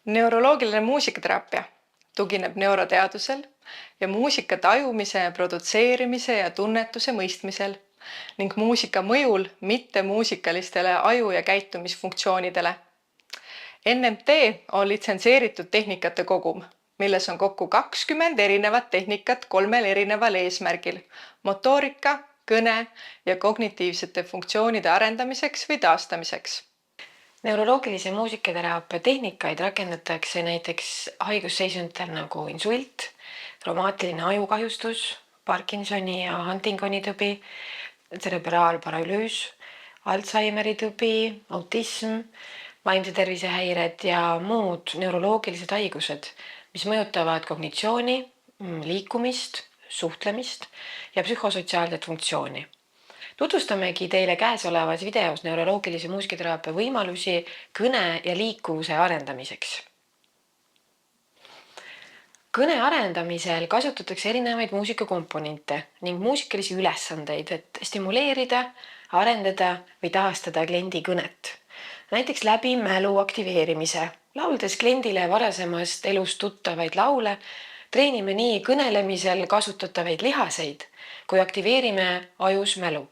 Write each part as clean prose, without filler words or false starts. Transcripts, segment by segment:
Neuroloogiline muusikateraapia tugineb neuroteadusel ja muusika tajumise, produtseerimise ja tunnetuse mõistmisel ning muusika mõjul mitte muusikalistele aju- ja käitumisfunktsioonidele. NMT on litsenseeritud tehnikate kogum, milles on kokku 20 erinevat tehnikat 3 erineval eesmärgil: motoorika, kõne ja kognitiivsete funktsioonide arendamiseks või taastamiseks. Neuroloogilise muusikateraapia tehnikaid rakendatakse näiteks haigusseisundtel nagu insult, traumaatiline ajukahjustus, Parkinsoni ja Huntingtoni tõbi, tserebraalparalüüs, Alzheimeri tõbi, autism, vaimse tervise häired ja muud neuroloogilised haigused, mis mõjutavad kognitsiooni, liikumist, suhtlemist ja psühhosotsiaalset funktsiooni. Tutvustamegi teile käesolevas videos neuroloogilise muusikateraapia võimalusi kõne ja liikuvuse arendamiseks. Kõne arendamisel kasutatakse erinevaid muusikakomponente ning muusikalisi ülesandeid, et stimuleerida, arendada või taastada kliendi kõnet. Näiteks läbi mälu aktiveerimise, lauldes kliendile varasemast elust tuttavaid laule, treenime nii kõnelemisel kasutatavaid lihaseid, kui aktiveerime ajus mälu.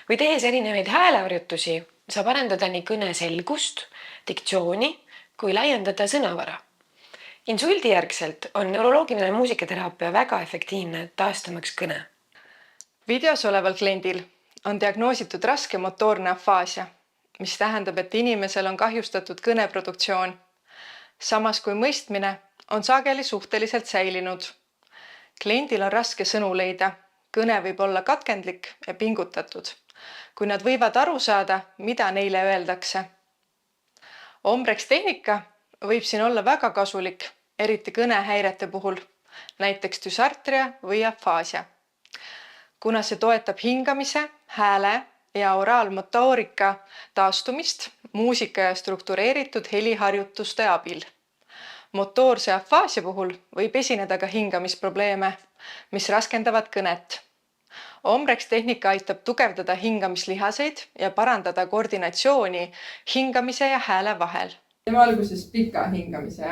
Või tehes erinevaid hääleharjutusi saab arendada nii kõne selgust, diktsiooni kui laiendada sõnavara. Insuldi järgselt on neuroloogiline muusikateraapia väga efektiivne taastamaks kõne. Videos oleval kliendil on diagnoositud raske motoorne afaasia, mis tähendab, et inimesel on kahjustatud kõneproduktsioon. Samas kui mõistmine on sageli suhteliselt säilinud. Kliendil on raske sõnu leida, kõne võib olla katkendlik ja pingutatud, kui nad võivad aru saada, mida neile öeldakse. Ombreks tehnika võib siin olla väga kasulik, eriti kõnehäirete puhul, näiteks düsartria või afaasia. Kuna see toetab hingamise, hääle ja oraalmotoorika taastumist muusika ja struktureeritud heliharjutuste abil. Motoorse afaasia puhul võib esineda ka hingamisprobleeme, mis raskendavad kõnet. Ombreks tehnika aitab tugevdada hingamislihaseid ja parandada koordinatsiooni hingamise ja hääle vahel. Teeme alguses pika hingamise,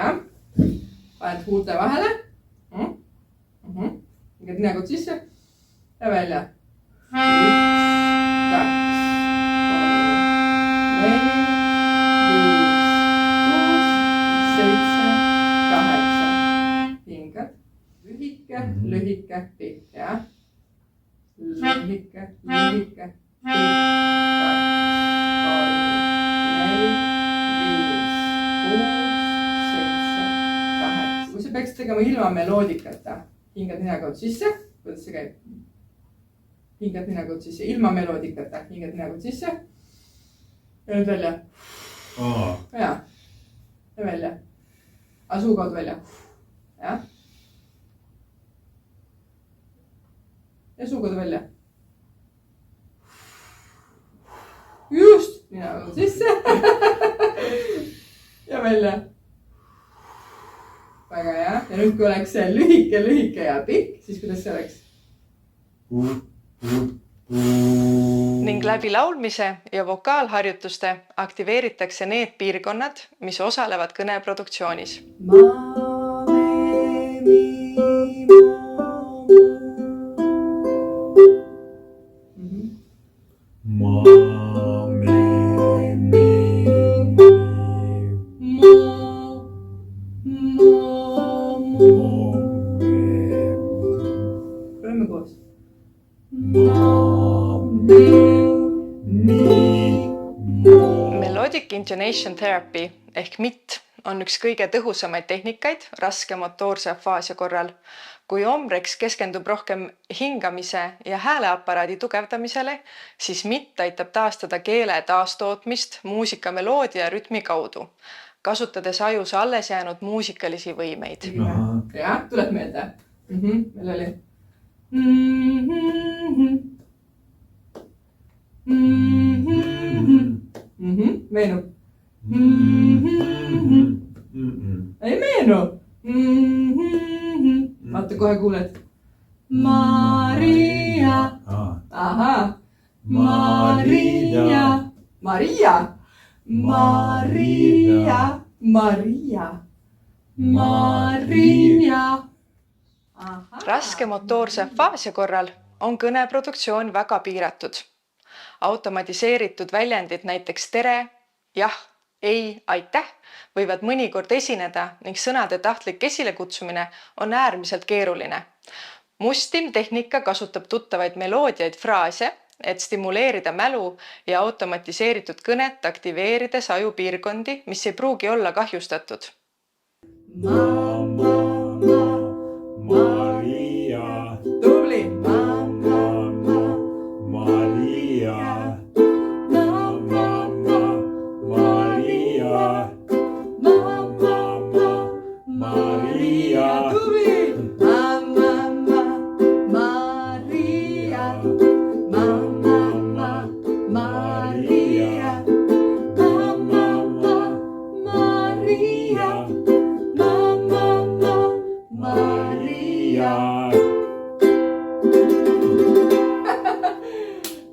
paned huulte vahele. Hingad ninakut sisse ja välja. 1, 2, 3, 4, 5, 6, 7, 8. Hingad. Lühike, lühike, pikk, jah. Lühike, lühike, pikk, 2, 3, 4, 5, 6, 7, 8. Kui sa peaks tegema ilma meloodikata, hingad ninakaud sisse, kuidas see käib? Hingad ninakaud sisse, ilma meloodikata, hingad ninakaud sisse. Ja nüüd välja. Ja välja. Suukaud välja. Ja. Ja suukaud välja. Just, ninakaud sisse. Ja välja. Väga hea. Ja nüüd kui oleks see lühike, lühike ja pikk, siis kuidas see oleks? Ning läbi laulmise ja vokaalharjutuste aktiveeritakse need piirkonnad, mis osalevad kõneproduktsioonis. Oleme koos. Melodic intonation therapy ehk MIT on üks kõige tõhusamaid tehnikaid raske motoorse afaasia korral. Kui ombreks keskendub rohkem hingamise ja hääleaparaadi tugevdamisele, siis MIT aitab taastada keele taastootmist muusika meloodia ja rütmi kaudu, kasutades ajus alles jäänud muusikalisi võimeid. Ja, tuleb meelde. Meil oli. Meenub. Ei meenu. Vaata, kohe kuuled. Maria. Aha. Maria. Maria. Maria. Maria. Maria. Raske motoorse afaasia korral on kõneproduktsioon väga piiratud. Automatiseeritud väljendid näiteks tere, jah, ei, aitäh võivad mõnikord esineda ning sõnade tahtlik esilekutsumine on äärmiselt keeruline. Mustim tehnika kasutab tuttavaid meloodiaid fraase, et stimuleerida mälu ja automatiseeritud kõnet aktiveerides ajupiirkondi, mis ei pruugi olla kahjustatud. Maria, Tubli. Maria, Maria, Maria, Tubli. Maria. Maria.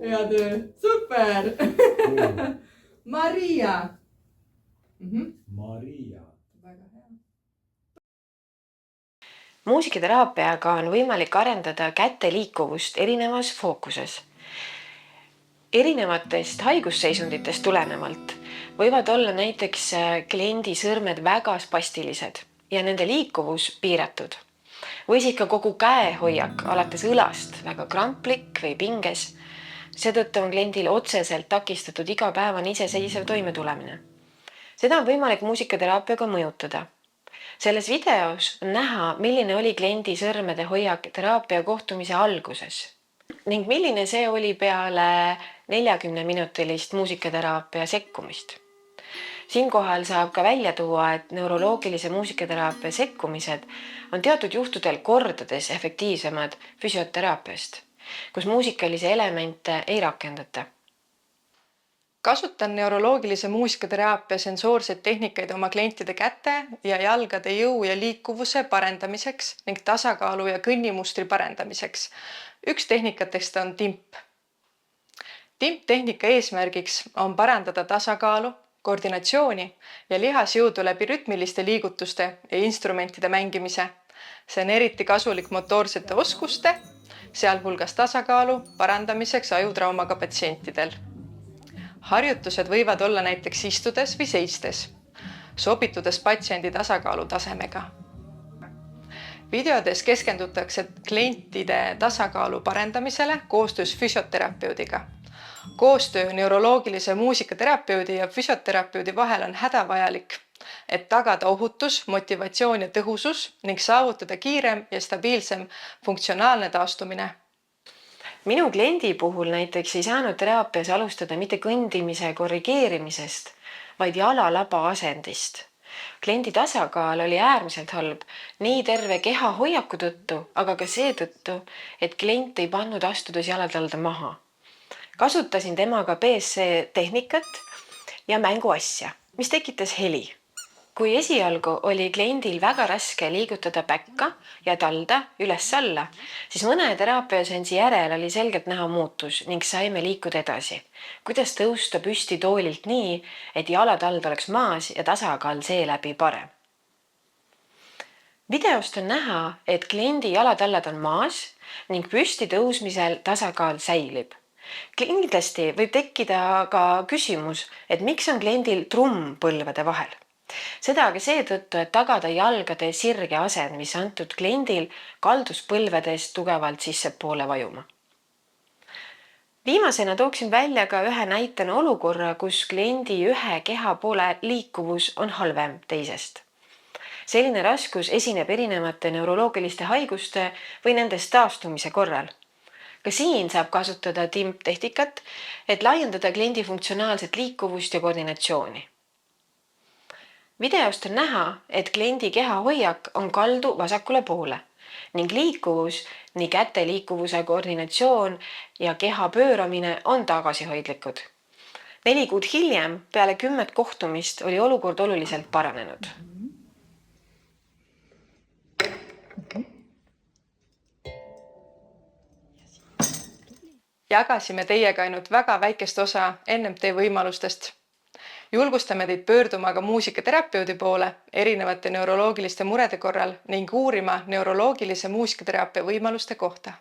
Hea töö, super. Maria. Maria. Väga hea. Muusikateraapiaga on võimalik arendada käte liikuvust erinevas fookuses. Erinevatest haigusseisunditest tulenevalt võivad olla näiteks kliendi sõrmed väga spastilised ja nende liikuvus piiratud. Või siis ka kogu käehoiak alates õlast väga kramplik või pinges. Seetõttu on kliendil otseselt takistatud igapäevane iseseisev toimetulemine. Seda on võimalik muusikateraapiaga mõjutada. Selles videos on näha, milline oli kliendi sõrmede hoiak teraapia kohtumise alguses ning milline see oli peale 40-minutilist muusikateraapia sekkumist. Siinkohal saab ka välja tuua, et neuroloogilise muusikateraapia sekkumised on teatud juhtudel kordades efektiivsemad füsioteraapiast, kus muusikalisi elemente ei rakendata. Kasutan neuroloogilise muusikateraapia sensoorseid tehnikaid oma klientide käte ja jalgade jõu ja liikuvuse parendamiseks ning tasakaalu ja kõnnimustri parendamiseks. Üks tehnikatest on timp. Timptehnika eesmärgiks on parandada tasakaalu, koordinatsiooni ja lihasjõudu läbi rütmiliste liigutuste ja instrumentide mängimise. See on eriti kasulik motoorsete oskuste, sealhulgas tasakaalu parandamiseks ajutraumaga patsientidel. Harjutused võivad olla näiteks istudes või seistes, sobitudes patsiendi tasakaalu tasemega. Videodes keskendutakse klientide tasakaalu parendamisele koostöös füsioterapeudiga. Koostöö neuroloogilise muusikaterapeudi ja füsioterapeudi vahel on hädavajalik, et tagada ohutus, motivatsioon ja tõhusus ning saavutada kiirem ja stabiilsem funktsionaalne taastumine. Minu kliendi puhul näiteks ei saanud teraapias alustada mitte kõndimise korrigeerimisest, vaid jalalaba asendist. Kliendi tasakaal oli äärmiselt halb, nii terve keha hoiaku tõttu, aga ka seetõttu, et klient ei pannud astudes jalatalda maha. Kasutasin temaga BSC tehnikat ja mänguasja, mis tekitas heli. Kui esialgu oli kliendil väga raske liigutada päkka ja talda üles-alla, siis mõne teraapiaseansi järel oli selgelt näha muutus ning saime liikuda edasi. Kuidas tõusta püsti toolilt nii, et jalatald oleks maas ja tasakaal seeläbi parem. Videost on näha, et kliendi jalatallad on maas ning püsti tõusmisel tasakaal säilib. Kindlasti võib tekkida ka küsimus, et miks on kliendil trumm põlvede vahel. Seda aga seetõttu, et tagada jalgade sirge asend, mis antud kliendil kaldus põlvedest tugevalt sissepoole vajuma. Viimasena tooksin välja ka ühe näitena olukorra, kus kliendi ühe kehapoole liikuvus on halvem teisest. Selline raskus esineb erinevate neuroloogiliste haiguste või nendest taastumise korral. Ka siin saab kasutada timptehnikat, et laiendada kliendi funktsionaalset liikuvust ja koordinatsiooni. Videost on näha, et kliendi kehahoiak on kaldu vasakule poole ning liikuvus, nii käte liikuvuse koordinatsioon ja keha pööramine on tagasihoidlikud. 4 kuud hiljem, peale 10 kohtumist, oli olukord oluliselt paranenud. Jagasime teiega ainult väga väikest osa NMT võimalustest. Julgustame teid pöörduma ka muusikaterapeudi poole erinevate neuroloogiliste murede korral ning uurima neuroloogilise muusikateraapia võimaluste kohta.